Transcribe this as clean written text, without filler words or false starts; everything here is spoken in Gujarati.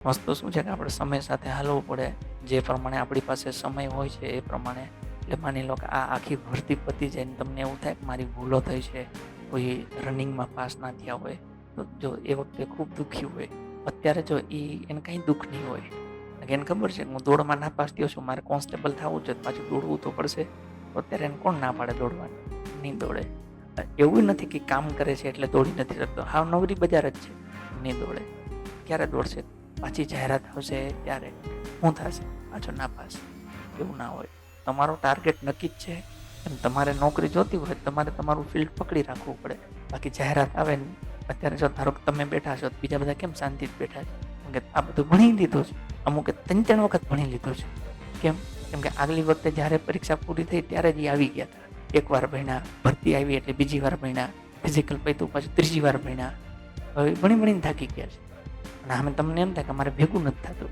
વસ્તુ શું છે કે આપણે સમય સાથે હાલવું પડે. જે પ્રમાણે આપણી પાસે સમય હોય છે એ પ્રમાણે. એટલે માની લો કે આ આખી ભરતી પતી જાય ને તમને એવું થાય કે મારી ભૂલો થઈ છે, કોઈ રનિંગમાં પાસ ના થયા હોય, તો જો એ વખતે ખૂબ દુઃખી હોય. અત્યારે જો એને કંઈ દુઃખ નહીં હોય, એને ખબર છે કે હું દોડમાં નાપાસ થયો છું, મારે કોન્સ્ટેબલ થવું છે, પાછું દોડવું તો પડશે. તો અત્યારે એને કોણ ના પાડે દોડવાનું? નહીં દોડે. એવું નથી કે કામ કરે છે એટલે દોડી નથી શકતો, હાવ નવરી બજાર જ છે, નહીં દોડે. ક્યારે દોડશે? પાછી જાહેરાત આવશે ત્યારે શું થશે? પાછો નાપાસ. એવું ના હોય. તમારો ટાર્ગેટ નક્કી જ છે. એમ તમારે નોકરી જોતી હોય તમારે તમારું ફિલ્ડ પકડી રાખવું પડે. બાકી જાહેરાત આવે ને અત્યારે જો ધારો કે તમે બેઠા છો, બીજા બધા કેમ શાંતિથી બેઠા છે? કેમ કે આ બધું ભણી લીધું છે. અમુકે 3 વખત ભણી લીધું છે. કેમ? કેમ કે આગલી વખતે જ્યારે પરીક્ષા પૂરી થઈ ત્યારે જ આવી ગયા હતા. એકવાર ભણ્યા, ભરતી આવી એટલે બીજી વાર ભણ્યા, ફિઝિકલ પૈતું પાછું 3જી વાર ભણ્યા. હવે ભણીને થાકી ગયા છે. અને આમે તમને એમ થાય કે મારે ભેગું નથી થતું.